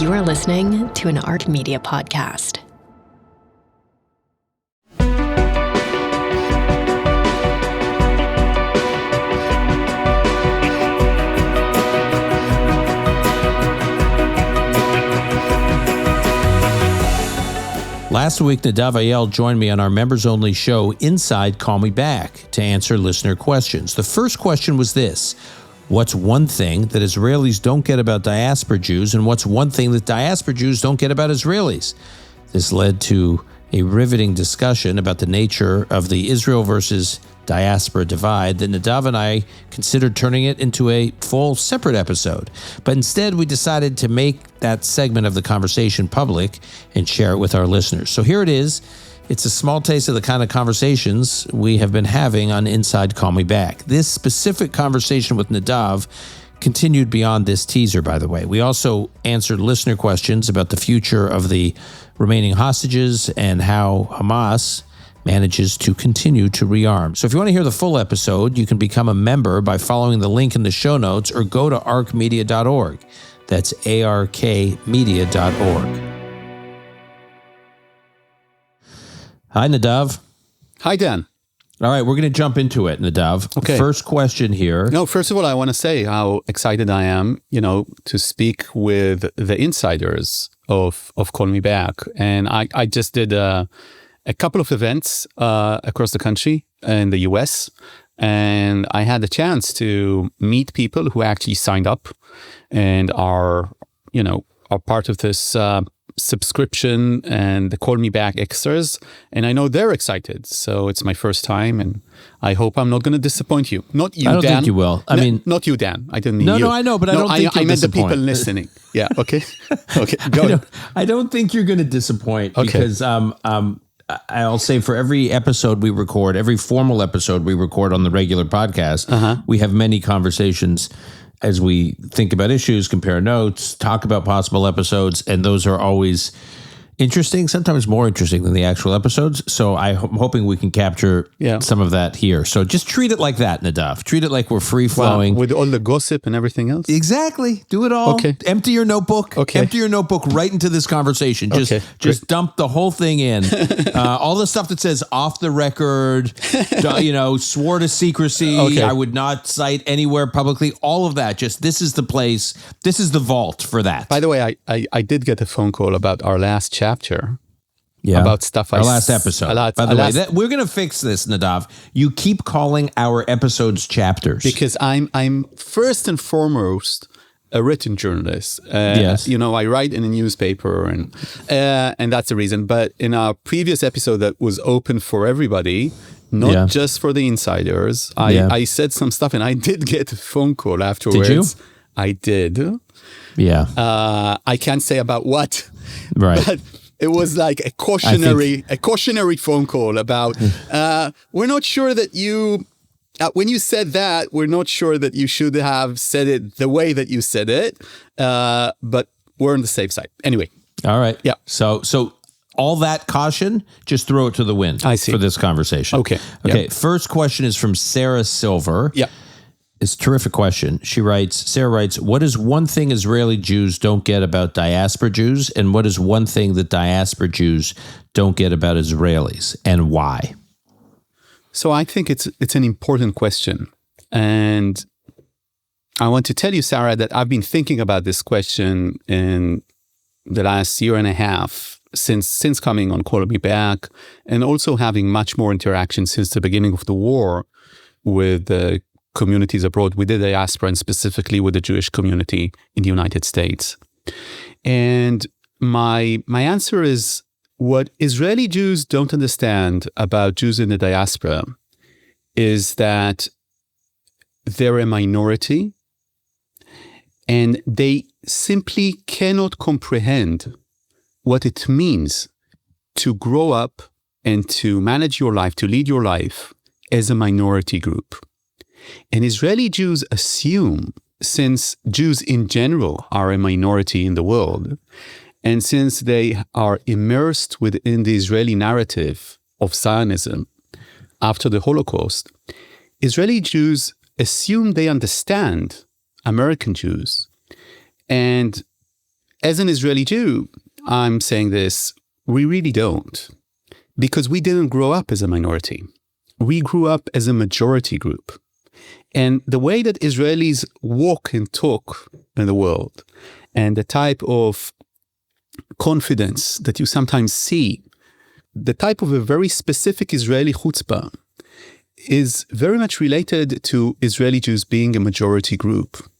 You are listening to an Ark Media podcast. Last week, Nadav joined me on our members-only show, Inside Call Me Back, to answer listener questions. The first question was this: what's one thing that Israelis don't get about diaspora Jews, and what's one thing that diaspora Jews don't get about Israelis? This led to a riveting discussion about the nature of the Israel versus diaspora divide that Nadav and I considered turning it into a full separate episode. But instead, we decided to make that segment of the conversation public and share it with our listeners. So here it is. It's a small taste of the kind of conversations we have been having on Inside Call Me Back. This specific conversation with Nadav continued beyond this teaser, by the way. We also answered listener questions about the future of the remaining hostages and how Hamas manages to continue to rearm. So if you want to hear the full episode, you can become a member by following the link in the show notes or go to arkmedia.org. That's arkmedia.org. Hi, Nadav. Hi, Dan. All right, we're going to jump into it, Nadav. Okay. First question here. No, first of all, I want to say how excited I am, to speak with the insiders of Call Me Back. And I just did a couple of events across the country in the US, and I had the chance to meet people who actually signed up and are part of this subscription and the Call Me Back extras, and I know they're excited. So it's my first time, and I hope I'm not going to disappoint you. Not you, Dan. I don't think you will. I mean, not you, Dan. I didn't mean you. No, I know, but I don't think you'll I meant disappoint. the people listening. Yeah. Okay. Okay. Go. I don't think you're going to disappoint because I'll say for every episode we record, every formal episode we record on the regular podcast, we have many conversations as we think about issues, compare notes, talk about possible episodes, and those are always interesting, sometimes more interesting than the actual episodes. So I'm hoping we can capture some of that here. So just treat it like that, Nadav. Treat it like we're free-flowing. With all the gossip and everything else? Exactly. Do it all. Okay. Empty your notebook. Okay. Empty your notebook right into this conversation. Just dump the whole thing in. All the stuff that says off the record, swore to secrecy, I would not cite anywhere publicly, all of that. Just this is the place, this is the vault for that. By the way, I did get a phone call about our last chapter. Yeah. About stuff our last episode. By the way, we're going to fix this, Nadav. You keep calling our episodes chapters. Because I'm first and foremost a written journalist. Yes. I write in a newspaper, and that's the reason. But in our previous episode that was open for everybody, not just for the insiders, I said some stuff, and I did get a phone call afterwards. Did you? I did. Yeah. I can't say about what. Right. But it was like a cautionary phone call about, we're not sure that you, when you said that, we're not sure that you should have said it the way that you said it, but we're on the safe side. Anyway. All right. Yeah. So all that caution, just throw it to the wind. I see. For this conversation. Okay. Okay. First question is from Sarah Silver. Yeah. It's a terrific question. Sarah writes, what is one thing Israeli Jews don't get about diaspora Jews, and what is one thing that diaspora Jews don't get about Israelis, and why? So I think it's an important question. And I want to tell you, Sarah, that I've been thinking about this question in the last year and a half since coming on Call Me Back, and also having much more interaction since the beginning of the war with the communities abroad, with the diaspora, and specifically with the Jewish community in the United States. And my answer is, what Israeli Jews don't understand about Jews in the diaspora is that they're a minority, and they simply cannot comprehend what it means to grow up and to manage your life, to lead your life as a minority group. And Israeli Jews assume, since Jews in general are a minority in the world, and since they are immersed within the Israeli narrative of Zionism after the Holocaust, Israeli Jews assume they understand American Jews and as an Israeli Jew, I'm saying this, we really don't. Because we didn't grow up as a minority. We grew up as a majority group. And the way that Israelis walk and talk in the world, and the type of confidence that you sometimes see, the type of a very specific Israeli chutzpah, is very much related to Israeli Jews being a majority group.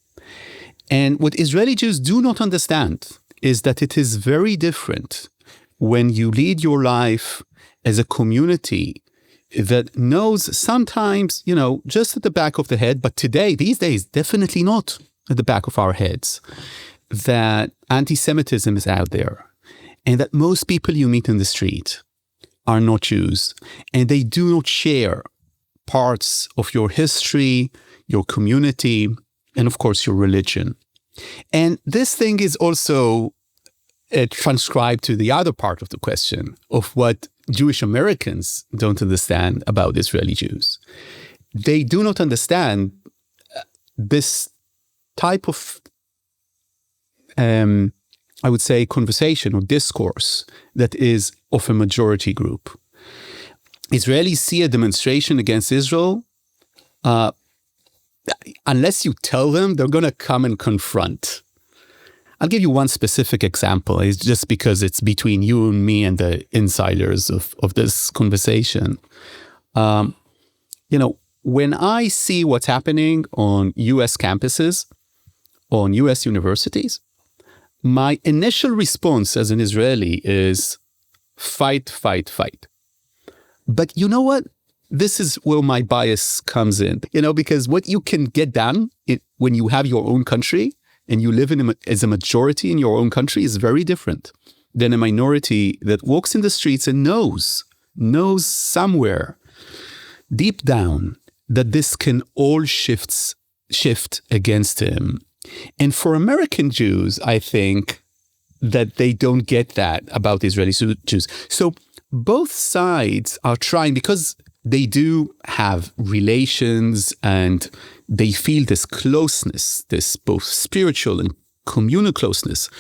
And what Israeli Jews do not understand is that it is very different when you lead your life as a community that knows sometimes, just at the back of the head, but these days, definitely not at the back of our heads, that anti-Semitism is out there, and that most people you meet in the street are not Jews, and they do not share parts of your history, your community, and of course, your religion. And this thing is also transcribed to the other part of the question of what Jewish Americans don't understand about Israeli Jews. They do not understand this type of, I would say, conversation or discourse that is of a majority group. Israelis see a demonstration against Israel, unless you tell them, they're going to come and confront. I'll give you one specific example. It's just because it's between you and me and the insiders of this conversation. When I see what's happening on U.S. campuses, on U.S. universities, my initial response as an Israeli is fight, fight, fight. But you know what? This is where my bias comes in, because what you can get done when you have your own country and you live as a majority in your own country is very different than a minority that walks in the streets and knows somewhere deep down that this can all shift against him. And for American Jews, I think that they don't get that about Israeli Jews. So both sides are trying, because they do have relations and they feel this closeness, this both spiritual and communal closeness.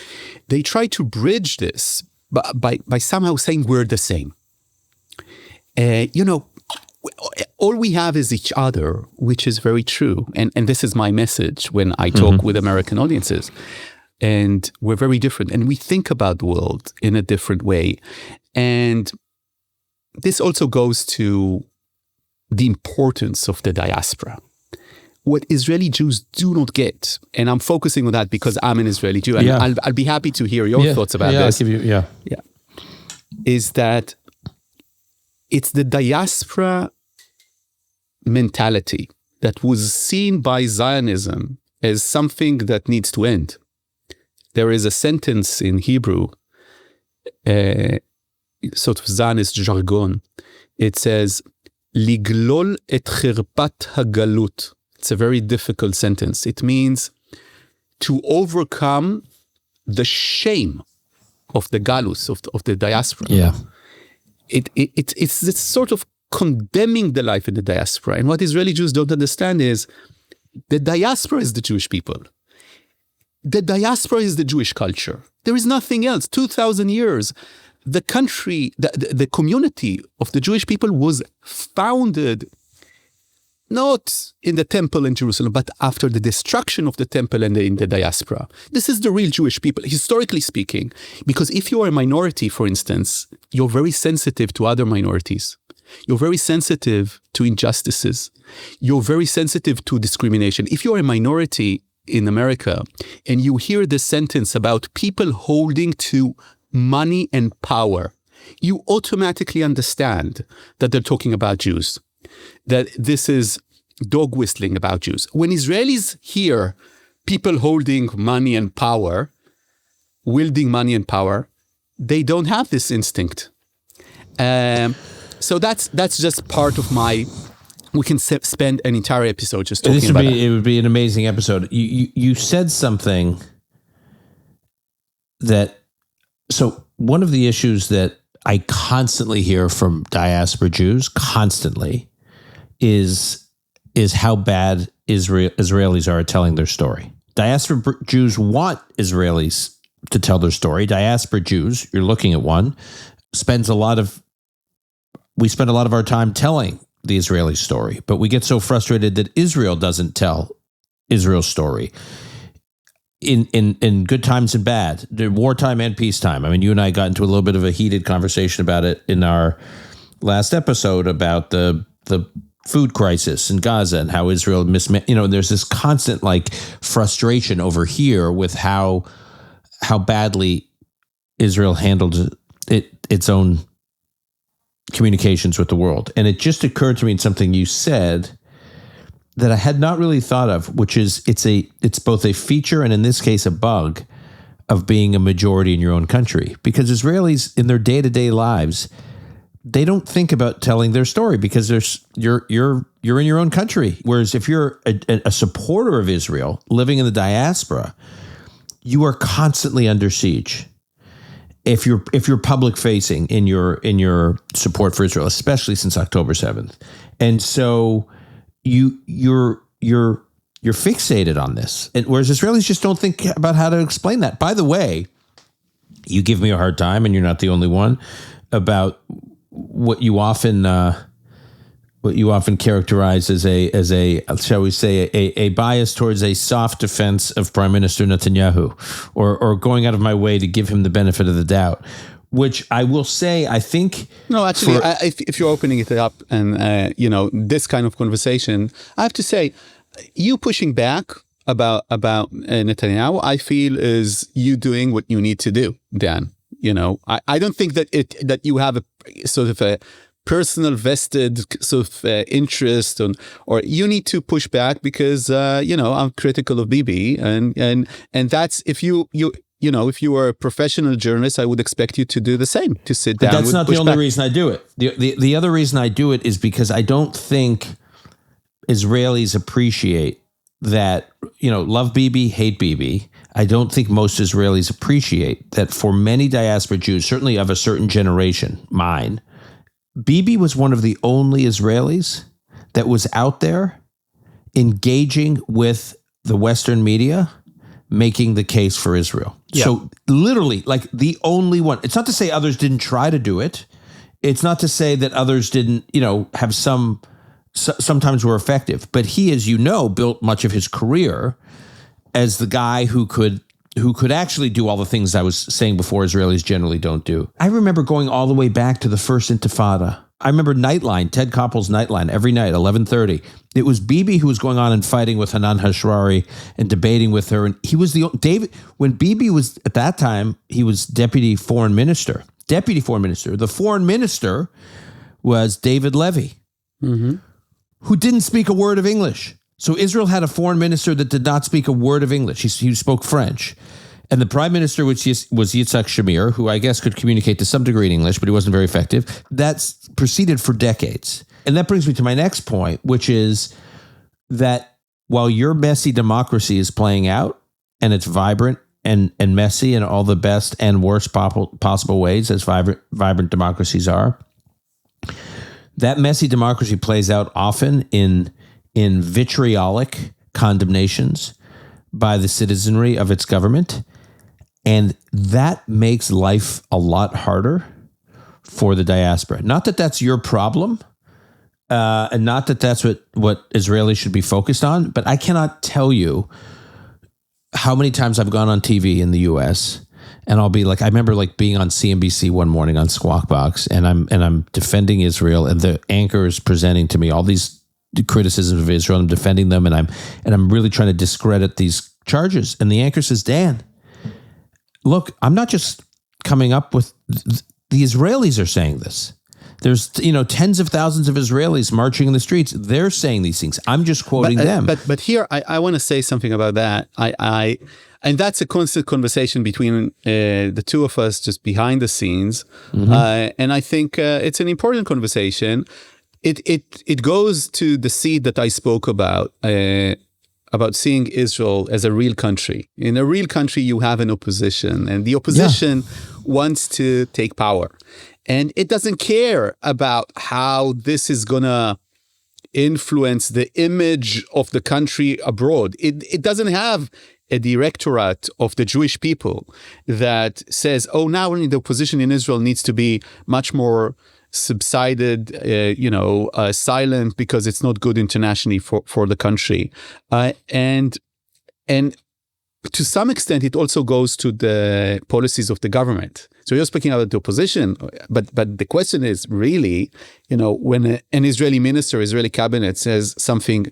They try to bridge this by somehow saying we're the same. All we have is each other, which is very true. And this is my message when I talk with American audiences. And we're very different. And we think about the world in a different way. And this also goes to the importance of the diaspora. What Israeli Jews do not get, and I'm focusing on that because I'm an Israeli Jew, and I'll be happy to hear your thoughts about this. Is that it's the diaspora mentality that was seen by Zionism as something that needs to end. There is a sentence in Hebrew, sort of Zionist jargon. It says, "Liglol et chirpat hagalut." It's a very difficult sentence. It means to overcome the shame of the galus, of the diaspora. It's this sort of condemning the life in the diaspora. And what Israeli Jews don't understand is the diaspora is the Jewish people. The diaspora is the Jewish culture. There is nothing else. 2,000 years. The country, the community of the Jewish people was founded not in the temple in Jerusalem, but after the destruction of the temple and in the diaspora. This is the real Jewish people, historically speaking. Because if you are a minority, for instance, you're very sensitive to other minorities. You're very sensitive to injustices. You're very sensitive to discrimination. If you're a minority in America and you hear this sentence about people holding to money and power, you automatically understand that they're talking about Jews, that this is dog whistling about Jews. When Israelis hear people holding money and power, wielding money and power, they don't have this instinct. So that's just part of my. We can spend an entire episode just talking about it. It would be an amazing episode. You said something that. So one of the issues that I constantly hear from diaspora Jews, constantly, is how bad Israelis are at telling their story. Diaspora Jews want Israelis to tell their story. Diaspora Jews, you're looking at one, we spend a lot of our time telling the Israeli story, but we get so frustrated that Israel doesn't tell Israel's story in good times and bad, wartime and peacetime. I mean, you and I got into a little bit of a heated conversation about it in our last episode about the food crisis in Gaza and how Israel there's this constant like frustration over here with how badly Israel handled its own communications with the world. And it just occurred to me in something you said that I had not really thought of, which is it's both a feature and in this case a bug of being a majority in your own country, because Israelis in their day-to-day lives, they don't think about telling their story because you're in your own country. Whereas if you're a supporter of Israel living in the diaspora, you are constantly under siege. If you're public facing in your support for Israel, especially since October 7th, and so you're fixated on this, and whereas Israelis just don't think about how to explain that. By the way, you give me a hard time, and you're not the only one, about what you often characterize as a shall we say a bias towards a soft defense of Prime Minister Netanyahu, or going out of my way to give him the benefit of the doubt, which I will say I think no, actually, if you're opening it up and this kind of conversation, I have to say you pushing back about Netanyahu, I feel is you doing what you need to do, Dan. I don't think that you have a sort of a personal vested sort of interest or you need to push back because I'm critical of Bibi and that's if you are a professional journalist, I would expect you to do the same, to sit down. But that's not the only reason I do it. The other reason I do it is because I don't think Israelis appreciate that, love Bibi, hate Bibi. I don't think most Israelis appreciate that for many diaspora Jews, certainly of a certain generation, mine, Bibi was one of the only Israelis that was out there engaging with the Western media, making the case for Israel. Yeah. So literally, like the only one. It's not to say others didn't try to do it. It's not to say that others didn't, have sometimes were effective. But he, as you know, built much of his career as the guy who could actually do all the things I was saying before Israelis generally don't do. I remember going all the way back to the first Intifada. I remember Nightline, Ted Koppel's Nightline, every night, 11:30. It was Bibi who was going on and fighting with Hanan Hashrawi and debating with her. And he was when Bibi was, at that time, he was deputy foreign minister. The foreign minister was David Levy, who didn't speak a word of English. So Israel had a foreign minister that did not speak a word of English. He spoke French. And the prime minister, which was Yitzhak Shamir, who I guess could communicate to some degree in English, but he wasn't very effective. That's proceeded for decades. And that brings me to my next point, which is that while your messy democracy is playing out, and it's vibrant and messy in all the best and worst possible ways, as vibrant democracies are, that messy democracy plays out often in vitriolic condemnations by the citizenry of its government. And that makes life a lot harder for the diaspora. Not that that's your problem, and not that that's what Israelis should be focused on, but I cannot tell you how many times I've gone on TV in the U.S. and I'll be like, I remember like being on CNBC one morning on Squawk Box, and I'm defending Israel, and the anchor is presenting to me all these criticisms of Israel. I'm defending them, and I'm really trying to discredit these charges. And the anchor says, Dan, look, I'm not just coming up with the Israelis are saying this. There's tens of thousands of Israelis marching in the streets. They're saying these things. I'm just quoting them. But here I want to say something about that. And that's a constant conversation between the two of us, just behind the scenes. And I think it's an important conversation. It goes to the seed that I spoke about seeing Israel as a real country. In a real country, you have an opposition, and the opposition wants to take power. And it doesn't care about how this is going to influence the image of the country abroad. It doesn't have a directorate of the Jewish people that says, oh, now only the opposition in Israel needs to be much more subsided, silent because it's not good internationally for the country. And to some extent, it also goes to the policies of the government. So you're speaking about the opposition, but the question is really, when an Israeli minister, Israeli cabinet says something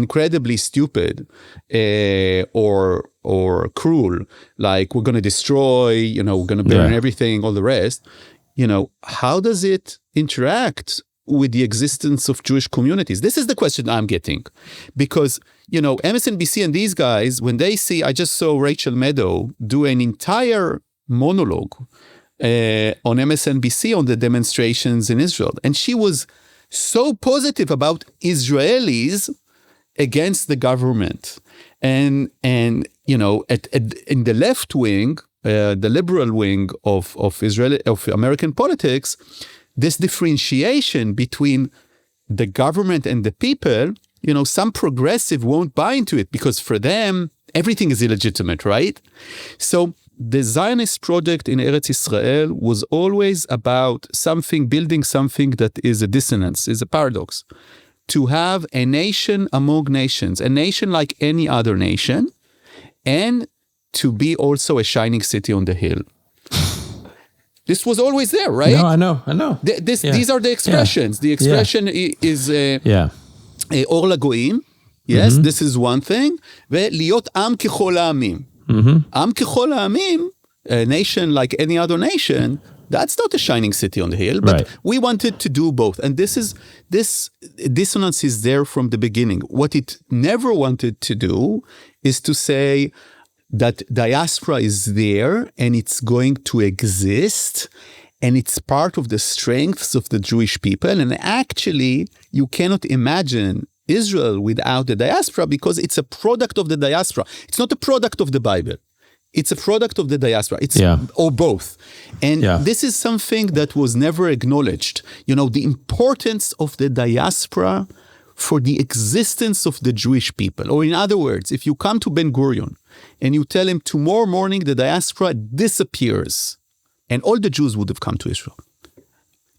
incredibly stupid or cruel, like we're going to destroy, we're going to burn everything, all the rest, how does it interact with the existence of Jewish communities? This is the question I'm getting. Because, MSNBC and these guys, when they see, I just saw Rachel Maddow do an entire monologue on MSNBC on the demonstrations in Israel. And she was so positive about Israelis against the government. And in the left wing, the liberal wing of American politics, this differentiation between the government and the people, some progressive won't buy into it because for them, everything is illegitimate, right? So the Zionist project in Eretz Israel was always about building something that is a dissonance, is a paradox. To have a nation among nations, a nation like any other nation, and to be also a shining city on the hill. This was always there, right? No, I know. These are the expressions. The expression is Or LaGoyim. Yes, this is one thing. ולהיות עם ככל העמים. עם ככל העמים, a nation like any other nation, that's not a shining city on the hill, but we wanted to do both. And this dissonance is there from the beginning. What it never wanted to do is to say that diaspora is there and it's going to exist and it's part of the strengths of the Jewish people. And actually, you cannot imagine Israel without the diaspora because it's a product of the diaspora. It's not a product of the Bible. It's a product of the diaspora. Or both. And this is something that was never acknowledged. The importance of the diaspora for the existence of the Jewish people. Or in other words, if you come to Ben Gurion and you tell him tomorrow morning the diaspora disappears and all the Jews would have come to Israel.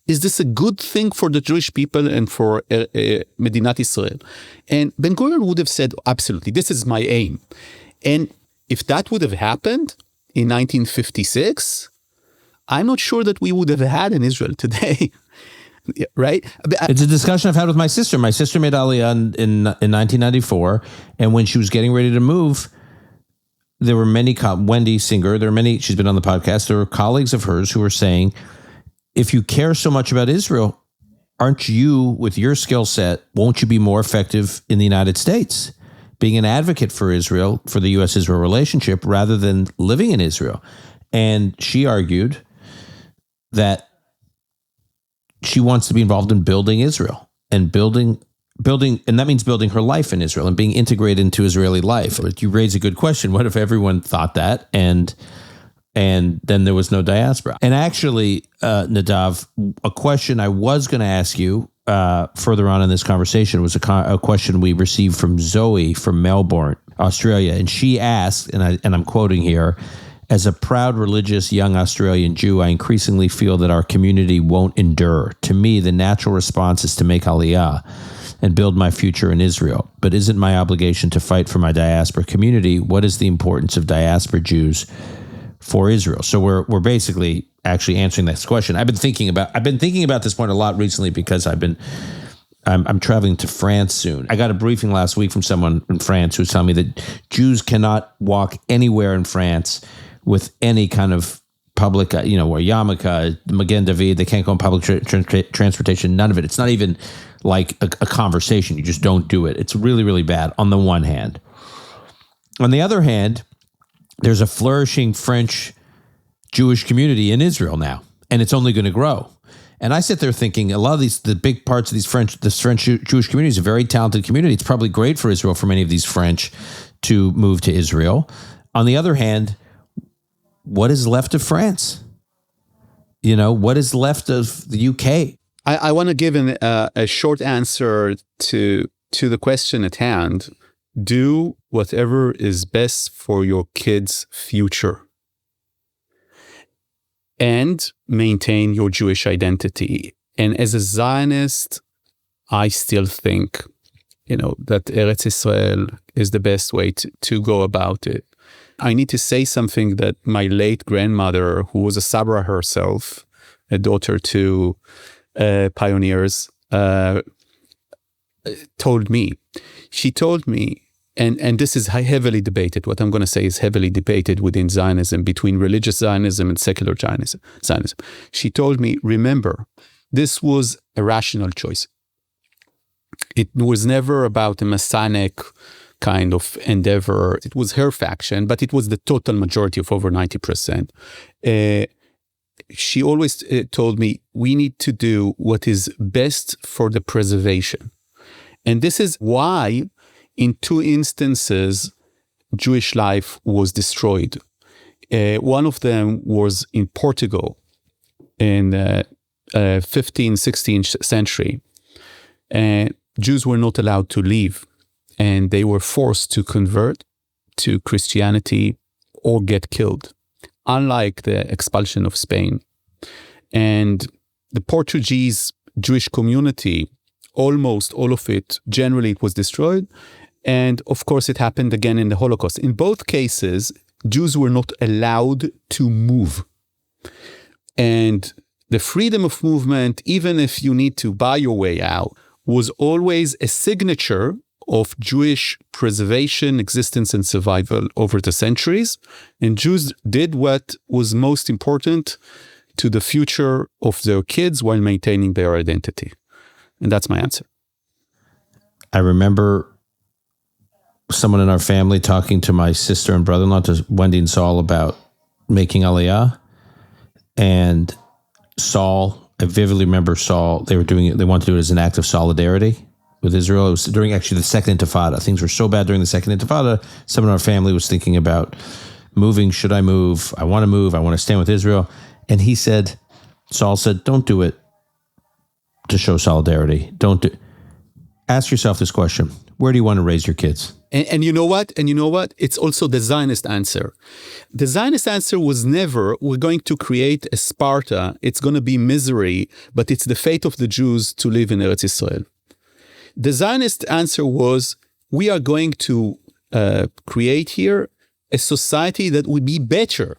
Is this a good thing for the Jewish people and for Medinat Israel? And Ben Gurion would have said, absolutely, this is my aim. And if that would have happened in 1956, I'm not sure that we would have had an Israel today. Right? It's a discussion I've had with my sister. My sister made Aliyah in 1994, and when she was getting ready to move, there were many, Wendy Singer, she's been on the podcast, there were colleagues of hers who were saying, if you care so much about Israel, aren't you, with your skill set, won't you be more effective in the United States? Being an advocate for Israel, for the U.S.-Israel relationship, rather than living in Israel. And she argued that she wants to be involved in building Israel and building, and that means building her life in Israel and being integrated into Israeli life. You raise a good question. What if everyone thought that and then there was no diaspora? And actually, Nadav, a question I was going to ask you further on in this conversation was a question we received from Zoe from Melbourne, Australia. And she asked, and I'm quoting here, as a proud religious young Australian Jew, I increasingly feel that our community won't endure. To me, the natural response is to make Aliyah and build my future in Israel. But isn't my obligation to fight for my diaspora community? What is the importance of diaspora Jews for Israel? So we're basically actually answering this question. I've been thinking about this point a lot recently because I'm traveling to France soon. I got a briefing last week from someone in France who was telling me that Jews cannot walk anywhere in France with any kind of public, or yarmulke, Magen David, they can't go on public transportation, none of it. It's not even like a conversation. You just don't do it. It's really, really bad on the one hand. On the other hand, there's a flourishing French Jewish community in Israel now, and it's only going to grow. And I sit there thinking a lot of the big parts of this French Jewish community is a very talented community. It's probably great for Israel for many of these French to move to Israel. On the other hand, what is left of France? What is left of the UK? I want to give a short answer to the question at hand. do whatever is best for your kids' future and maintain your Jewish identity. And as a Zionist, I still think, that Eretz Israel is the best way to go about it. I need to say something that my late grandmother, who was a Sabra herself, a daughter to pioneers, told me. She told me, and this is heavily debated, what I'm going to say is heavily debated within Zionism, between religious Zionism and secular Zionism. She told me, remember, this was a rational choice. It was never about a Messianic kind of endeavor. It was her faction, but it was the total majority of over 90%. She always told me, we need to do what is best for the preservation. And this is why, in 2 instances, Jewish life was destroyed. One of them was in Portugal in the 15th, 16th century. Jews were not allowed to leave, and they were forced to convert to Christianity or get killed, unlike the expulsion of Spain. And the Portuguese Jewish community, almost all of it, generally it was destroyed. And of course, it happened again in the Holocaust. In both cases, Jews were not allowed to move. And the freedom of movement, even if you need to buy your way out, was always a signature of Jewish preservation, existence, and survival over the centuries. And Jews did what was most important to the future of their kids while maintaining their identity. And that's my answer. I remember someone in our family talking to my sister and brother-in-law, to Wendy and Saul, about making Aliyah. And Saul, I vividly remember Saul, they wanted to do it as an act of solidarity with Israel. It was during actually the Second Intifada. Things were so bad during the Second Intifada. Someone in our family was thinking about moving. Should I move? I want to move. I want to stand with Israel. And Saul said, don't do it to show solidarity. Ask yourself this question. Where do you want to raise your kids? And you know what? It's also the Zionist answer. The Zionist answer was never, we're going to create a Sparta. It's going to be misery, but it's the fate of the Jews to live in Eretz Israel. The Zionist answer was, we are going to create here a society that would be better.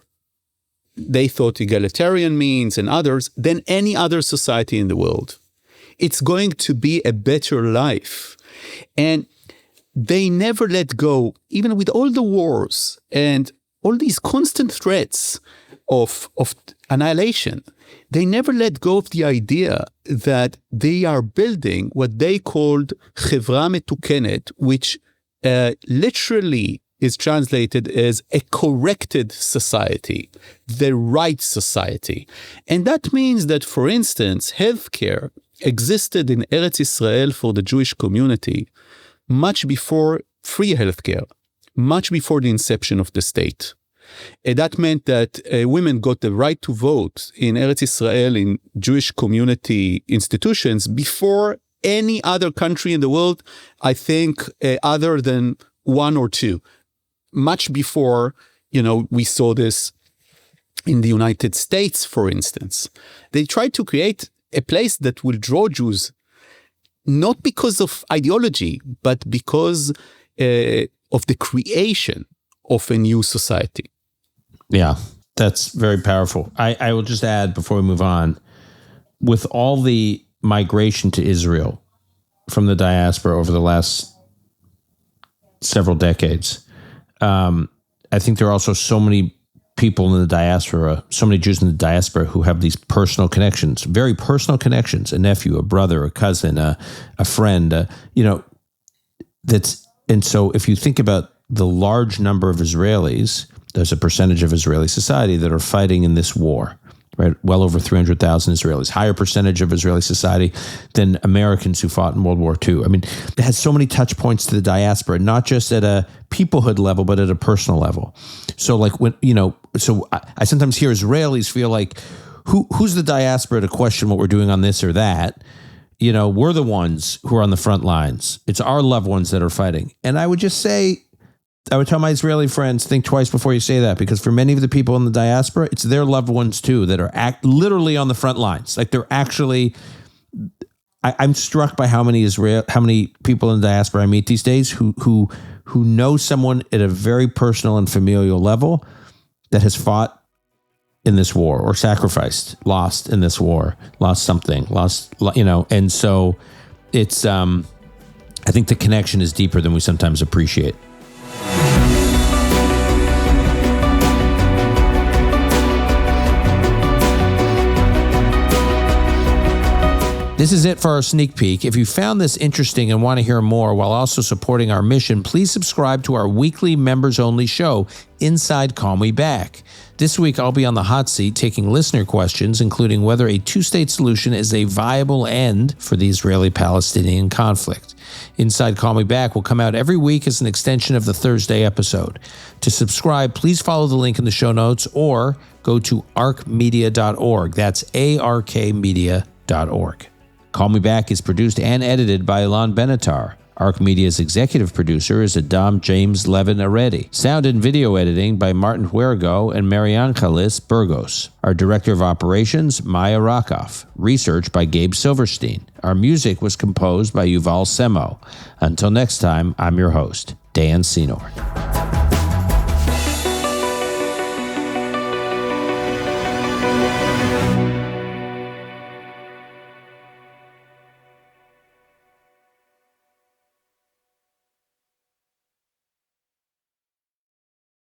They thought egalitarian means and others than any other society in the world. It's going to be a better life. And they never let go, even with all the wars and all these constant threats of annihilation. They never let go of the idea that they are building what they called Chevra Metukenet, which literally is translated as a corrected society, the right society. And that means that, for instance, healthcare existed in Eretz Israel for the Jewish community much before free healthcare, much before the inception of the state. And that meant that women got the right to vote in Eretz Israel in Jewish community institutions before any other country in the world, I think, other than 1 or 2. Much before, we saw this in the United States, for instance. They tried to create a place that will draw Jews, not because of ideology, but because of the creation of a new society. Yeah, that's very powerful. I will just add, before we move on, with all the migration to Israel from the diaspora over the last several decades, I think there are also so many people in the diaspora, so many Jews in the diaspora who have these personal connections, very personal connections, a nephew, a brother, a cousin, a friend, and so if you think about the large number of Israelis, there's a percentage of Israeli society that are fighting in this war, right? Well over 300,000 Israelis, higher percentage of Israeli society than Americans who fought in World War II. I mean, it has so many touch points to the diaspora, not just at a peoplehood level, but at a personal level. So like I sometimes hear Israelis feel like, who's the diaspora to question what we're doing on this or that? we're the ones who are on the front lines. It's our loved ones that are fighting. And I would just say, I would tell my Israeli friends, think twice before you say that, because for many of the people in the diaspora, it's their loved ones too that are literally on the front lines. Like they're actually, I'm struck by how many people in the diaspora I meet these days who know someone at a very personal and familial level that has fought in this war or sacrificed, lost in this war, lost something, and so it's, I think the connection is deeper than we sometimes appreciate. This is it for our sneak peek. If you found this interesting and want to hear more while also supporting our mission, please subscribe to our weekly members-only show, Inside Call Me Back. This week, I'll be on the hot seat taking listener questions, including whether a two-state solution is a viable end for the Israeli-Palestinian conflict. Inside Call Me Back will come out every week as an extension of the Thursday episode. To subscribe, please follow the link in the show notes or go to arkmedia.org. That's arkmedia.org. Call Me Back is produced and edited by BENATAR. Ark Media's executive producer is ADAAM James LEVIN-AREDDY. Sound and video editing by Martin HUERGO and MARIANGELES BURGOS. Our director of operations, Maya RACKOFF. Research by GABE Silverstein. Our music was composed by YUVAL SEMO. Until next time, I'm your host, Dan Senor.